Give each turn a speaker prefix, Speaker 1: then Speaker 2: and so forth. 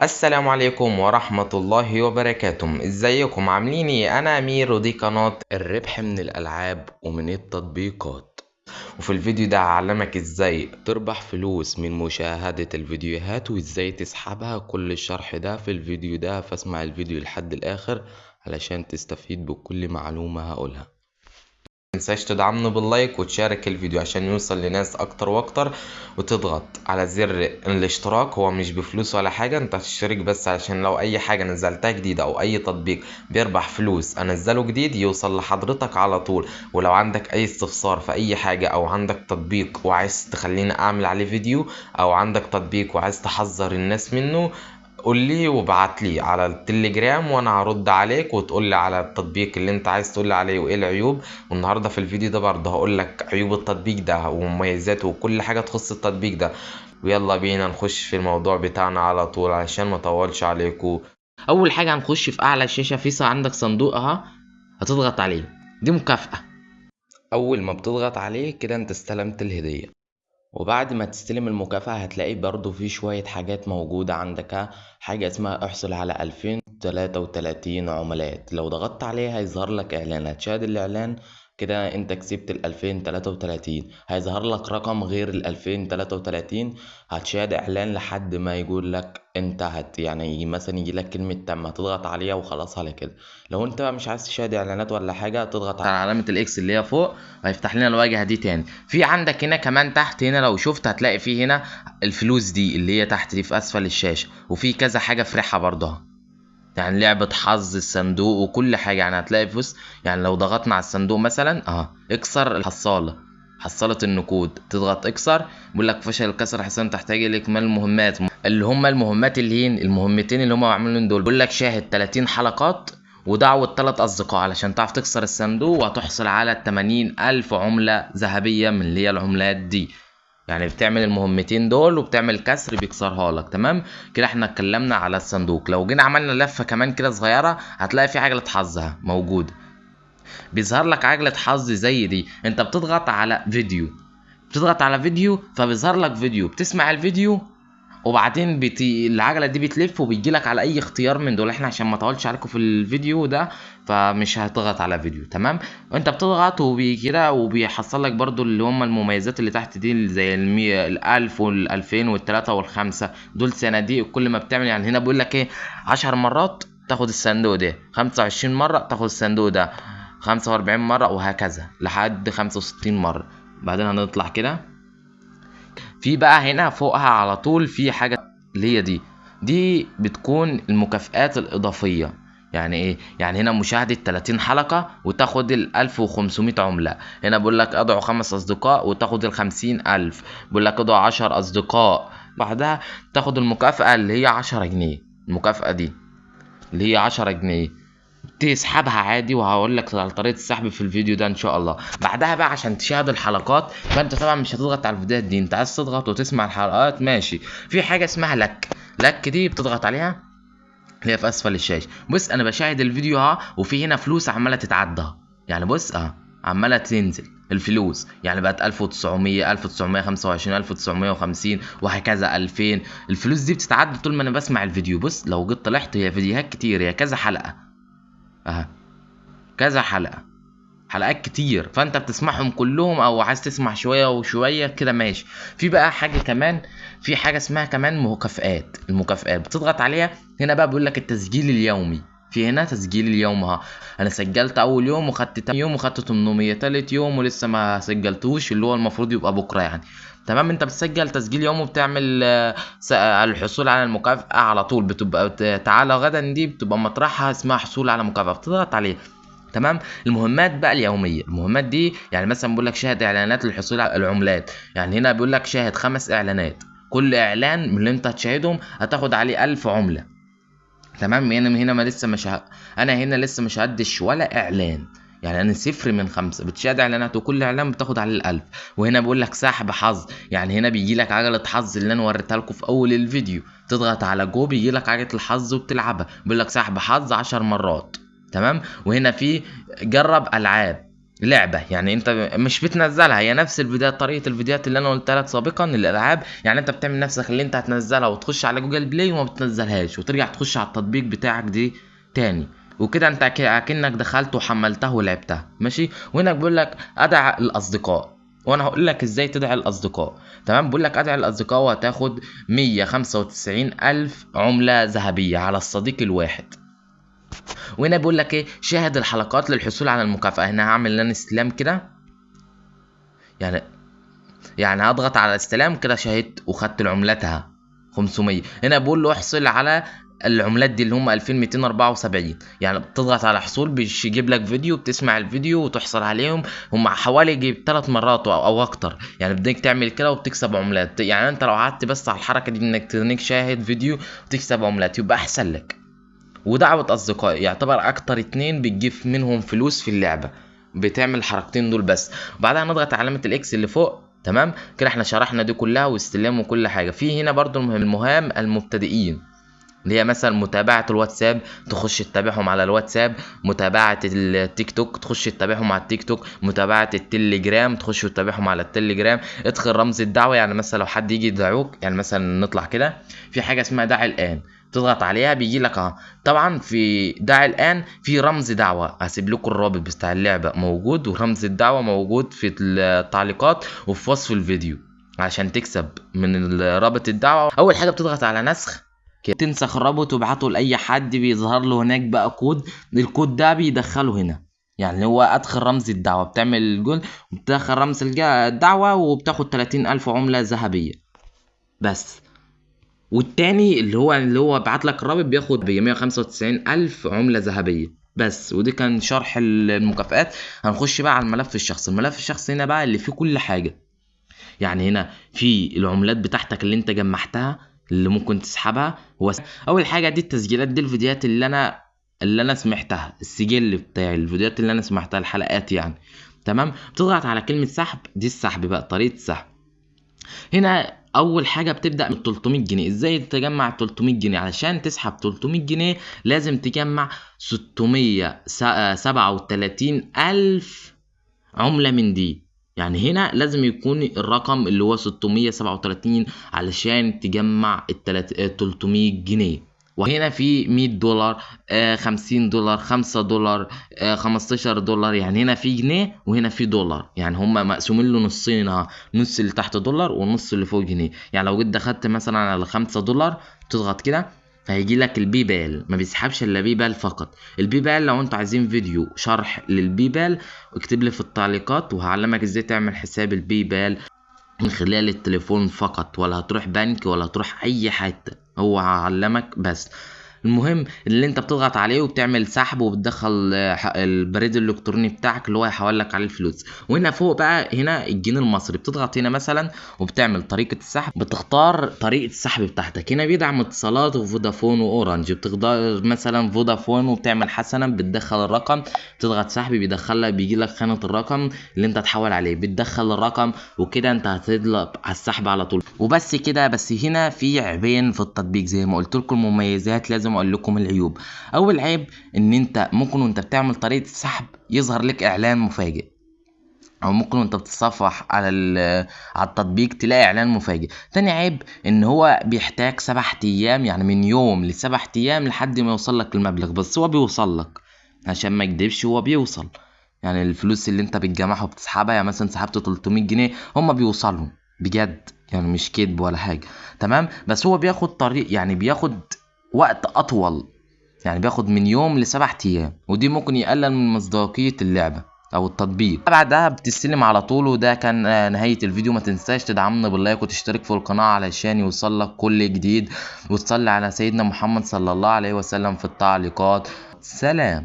Speaker 1: السلام عليكم ورحمة الله وبركاته. ازيكم عاملين ايه؟ انا امير ودي قناة الربح من الالعاب ومن التطبيقات. وفي الفيديو ده هعلمك ازاي تربح فلوس من مشاهدة الفيديوهات وازاي تسحبها. كل الشرح ده في الفيديو ده، فاسمع الفيديو لحد الاخر علشان تستفيد بكل معلومة هقولها. متنساش تدعمنا باللايك وتشارك الفيديو عشان يوصل لناس اكتر واكتر، وتضغط على زر الاشتراك. هو مش بفلوس ولا حاجة، انت هتشترك بس عشان لو اي حاجة نزلتها جديدة او اي تطبيق بيربح فلوس انزله جديد يوصل لحضرتك على طول. ولو عندك اي استفسار في اي حاجة او عندك تطبيق وعايز تخليني اعمل عليه فيديو، او عندك تطبيق وعايز تحذر الناس منه، قولي وابعتلي على التليجرام وانا هرد عليك، وتقولي على التطبيق اللي انت عايز تقولي عليه وايه العيوب. والنهارده في الفيديو ده برضه هقولك عيوب التطبيق ده ومميزاته وكل حاجة تخص التطبيق ده. ويلا بينا نخش في الموضوع بتاعنا على طول عشان ما اطولش عليكم. اول حاجة هنخش في اعلى شاشة في عندك صندوق اهو، هتضغط عليه، دي مكافأة. اول ما بتضغط عليه كده انت استلمت الهدية. وبعد ما تستلم المكافأة هتلاقي برضو في شوية حاجات موجودة عندك. حاجة اسمها احصل على 2033 عملات، لو ضغطت عليها هيظهر لك اعلان، هتشاهد الاعلان كده انت كسبت 2033. هيظهر لك رقم غير 2033، هتشاهد اعلان لحد ما يقول لك انت يعني مثلا يجي لك كلمة تم، هتضغط عليها وخلاص على كده. لو انت بقى مش عايز تشاهد اعلانات ولا حاجة تضغط على علامة الاكس اللي هي فوق، وهيفتح لنا الواجهة دي تاني. في عندك هنا كمان تحت، هنا لو شفت هتلاقي فيه هنا الفلوس دي اللي هي تحت دي في اسفل الشاشة، وفي كذا حاجة فرحة برضها، يعني لعبة حظ الصندوق وكل حاجة. يعني هتلاقي فلوس، يعني لو ضغطنا على الصندوق مثلا اكسر الحصالة، حصلة النقود، تضغط اكسر، بيقول لك فشل الكسر حسنا تحتاج لاكمال المهمات، اللي هم المهمات اللي هي المهمتين اللي هم عاملين دول. بيقول لك شاهد 30 حلقات ودعوة 3 أصدقاء علشان تعرف تكسر الصندوق وهتحصل على 80,000 عملة ذهبية من اللي هي العملات دي. يعني بتعمل المهمتين دول وبتعمل كسر بيكسرها لك. تمام كده احنا اتكلمنا على الصندوق. لو جينا عملنا لفة كمان كده صغيرة هتلاقي في عجلة حظها موجودة، بيظهر لك عجلة حظ زي دي. انت بتضغط على فيديو، فبيظهر لك فيديو، بتسمع الفيديو وبعدين العجله دي بتلف وبيجي لك على اي اختيار من دول. احنا عشان ما اطولش عليكم في الفيديو ده فمش هتضغط على فيديو. تمام وانت بتضغط كده وبيحصل لك برضو اللي هم المميزات اللي تحت دي، اللي زي ال1000 وال2000 وال3 وال5 دول صناديق. كل ما بتعمل يعني هنا بيقول لك ايه، 10 مرات تاخد الصندوق ده، 25 مره تاخد الصندوق ده، 45 مره وهكذا لحد 65 مره. بعدين هنطلع كده، في بقى هنا فوقها على طول في حاجة اللي هي دي بتكون المكافآت الإضافية. يعني ايه؟ يعني هنا مشاهدة 30 حلقة وتاخد 1500 عملة. هنا بيقول لك ادعو 5 أصدقاء وتاخد 50,000. بيقول لك ادعو 10 أصدقاء، بعدها تاخد المكافأة اللي هي 10 جنيه. المكافأة دي اللي هي 10 جنيه تسحبها عادي، وهقول لك على طريقه السحب في الفيديو ده ان شاء الله. بعدها بقى عشان تشاهد الحلقات، فانت طبعا مش هتضغط على الفيديوهات دي، انت عايز تضغط وتسمع الحلقات ماشي. في حاجه اسمها لك دي بتضغط عليها اللي هي في اسفل الشاشه. بص انا بشاهد الفيديو وفي هنا فلوس عماله تتعدى، يعني بص عماله تنزل الفلوس، يعني بقت 1900 1925 1950 وهكذا 2000. الفلوس دي بتتعدى طول ما انا بسمع الفيديو. بص لو جيت طلعت، هي فيديوهات كتير، هي كذا حلقه اها، كذا حلقات كتير، فانت بتسمعهم كلهم او عايز تسمع شويه وشويه كده ماشي. في بقى حاجه كمان، في حاجه اسمها كمان المكافآت بتضغط عليها. هنا بقى بيقول لك التسجيل اليومي، في هنا تسجيل اليوم انا سجلت اول يوم وخدت تاني يوم وخدت 800، تالت يوم ولسه ما سجلتوش اللي هو المفروض يبقى بكره يعني. تمام انت بتسجل تسجيل يوم وبتعمل الحصول على المكافأة على طول، بتبقى تعالى غدا دي بتبقى مطرحها اسمها حصول على مكافأة، بتضغط عليه. تمام المهمات بقى اليوميه، المهمات دي يعني مثلا بيقول لك شاهد اعلانات للحصول على العملات. يعني هنا بيقول لك شاهد 5 اعلانات، كل اعلان من اللي انت هتشاهدهم هتاخد عليه 1000 عمله. تمام هنا ما لسه مش انا هنا لسه مش هدش ولا اعلان، يعني انا 0 من 5 بتشاهد اعلانات وكل اعلان بتاخد عليه ال1000. وهنا بيقول لك سحب حظ، يعني هنا بيجي لك عجله حظ اللي انا وريتها لكم في اول الفيديو، تضغط على جو بيجي لك عجله الحظ وبتلعبها. بيقول لك سحب حظ 10 مرات. تمام وهنا في جرب العاب، لعبه، يعني انت مش بتنزلها، هي نفس الفيديوهات، طريقه الفيديوهات اللي انا قلتها لك سابقا للالعاب. يعني انت بتعمل نفسك اللي انت هتنزلها وتخش على جوجل بلاي وما بتنزلهاش، وترجع تخش على التطبيق بتاعك دي تاني، وكده انت اكنك دخلت وحملتها ولعبتها ماشي. وهنا بيقول لك ادع الاصدقاء، وانا هقول لك ازاي تدعي الاصدقاء. تمام، بيقول لك ادعي الاصدقاء وهتاخد 195 الف عمله ذهبيه على الصديق الواحد. وهنا بيقول لك ايه، شاهد الحلقات للحصول على المكافأة. هنا هعمل لان استلام كده، يعني هضغط على استلام كده، شاهدت وخدت العملاتها 500. هنا بقول له احصل على العملات دي اللي هم 2274. يعني بتضغط على حصول، بيجيب لك فيديو، بتسمع الفيديو وتحصل عليهم. هم حوالي يجيب 3 مرات او اكتر، يعني بدك تعمل كده وبتكسب عملات. يعني انت لو قعدت بس على الحركه دي انك تشاهد فيديو وتكسب عملات يبقى احسن لك. ودعوة أصدقائي يعتبر أكتر 2 بتجيب منهم فلوس في اللعبة، بتعمل الحركتين دول بس. وبعدها نضغط علامة الإكس اللي فوق. تمام كده احنا شرحنا دي كلها واستلام وكل حاجة. في هنا برضو المهام المبتدئين، اللي هي مثلا متابعة الواتساب، تخش تتابعهم على الواتساب. متابعة التيك توك، تخش تتابعهم على التيك توك. متابعة التليجرام، تخش تتابعهم على التليجرام. ادخل رمز الدعوة، يعني مثلا لو حد يجي يدعوك، يعني مثلا نطلع كده في حاجة اسمها دعي الآن، تضغط عليها بيجي لك اهو. طبعا في دعي الآن في رمز دعوة، هسيب لكم الرابط بتاع اللعبة موجود، ورمز الدعوة موجود في التعليقات وفي وصف الفيديو. عشان تكسب من رابط الدعوة، أول حاجة بتضغط على نسخ، تنسخ الرابط وتبعته لاي حد، بيظهر له هناك بقى كود. الكود ده بيدخله هنا، يعني هو ادخل رمز الدعوه، بتعمل الجول وبتدخل رمز الدعوه وبتاخد 30,000 عمله ذهبيه بس. والتاني اللي هو بعت لك الرابط بياخد 195,000 عمله ذهبيه بس. ودي كان شرح المكافآت. هنخش بقى على الملف الشخصي. الملف الشخصي هنا بقى اللي فيه كل حاجه، يعني هنا في العملات بتاعتك اللي انت جمعتها اللي ممكن تسحبها. هو اول حاجه دي التسجيلات، دي الفيديوهات اللي انا سمعتها، السجل بتاع الفيديوهات اللي انا سمعتها، الحلقات يعني. تمام، بتضغط على كلمه سحب، دي السحب بقى، طريقه السحب. هنا اول حاجه بتبدا من 300 جنيه. ازاي تجمع 300 جنيه؟ علشان تسحب 300 جنيه لازم تجمع 637 الف عملة من دي. يعني هنا لازم يكون الرقم اللي هو 637 علشان تجمع 300 جنيه. وهنا في $100، $50، $5، $15. يعني هنا في جنيه وهنا في دولار، يعني هما مقسومين له نصين اهو، نص اللي تحت دولار والنص اللي فوق جنيه. يعني لو جيت دخلت مثلا على $5 تضغط كده، فهيجي لك البي بال، ما بيسحبش الا بي بال فقط. البي بال لو انتوا عايزين فيديو شرح للبي بال اكتب لي في التعليقات، وهعلمك ازاي تعمل حساب البي بال من خلال التليفون فقط، ولا هتروح بنك ولا هتروح اي حته، هو هعلمك بس. المهم اللي انت بتضغط عليه وبتعمل سحب وبتدخل البريد الالكتروني بتاعك اللي هو هيحول لك عليه الفلوس. وهنا فوق بقى هنا الجنيه المصري، بتضغط هنا مثلا وبتعمل طريقه السحب، بتختار طريقه السحب بتاعتك. هنا بيدعم اتصالات وفودافون واورنج، بتختار مثلا فودافون وبتعمل حسنا، بتدخل الرقم، تضغط سحب، بيجي لك خانه الرقم اللي انت تحول عليه، بتدخل الرقم وكده انت هتضغط على السحب على طول. وبس كده. بس هنا في عيبين في التطبيق زي ما قلت لكم المميزات، لازم اقول لكم العيوب. اول عيب ان انت ممكن وانت بتعمل طريقه السحب يظهر لك اعلان مفاجئ، او ممكن وانت بتتصفح على التطبيق تلاقي اعلان مفاجئ. تاني عيب ان هو بيحتاج 7 ايام، يعني من يوم ل7 ايام لحد ما يوصل لك المبلغ، بس هو بيوصل لك عشان ما اكدبش، هو بيوصل. يعني الفلوس اللي انت بتجمعها وبتسحبها، يعني مثلا سحبت 300 جنيه هم بيوصلهم بجد، يعني مش كدب ولا حاجه. تمام، بس هو بياخد طريق، يعني بياخد وقت اطول، يعني بياخد من يوم ل7 ايام، ودي ممكن يقلل من مصداقيه اللعبه او التطبيق. بعدها بتستلم على طول. وده كان نهاية الفيديو. ما تنساش تدعمنا باللايك وتشترك في القناة علشان يوصلك كل جديد، وتصلي على سيدنا محمد صلى الله عليه وسلم في التعليقات. سلام.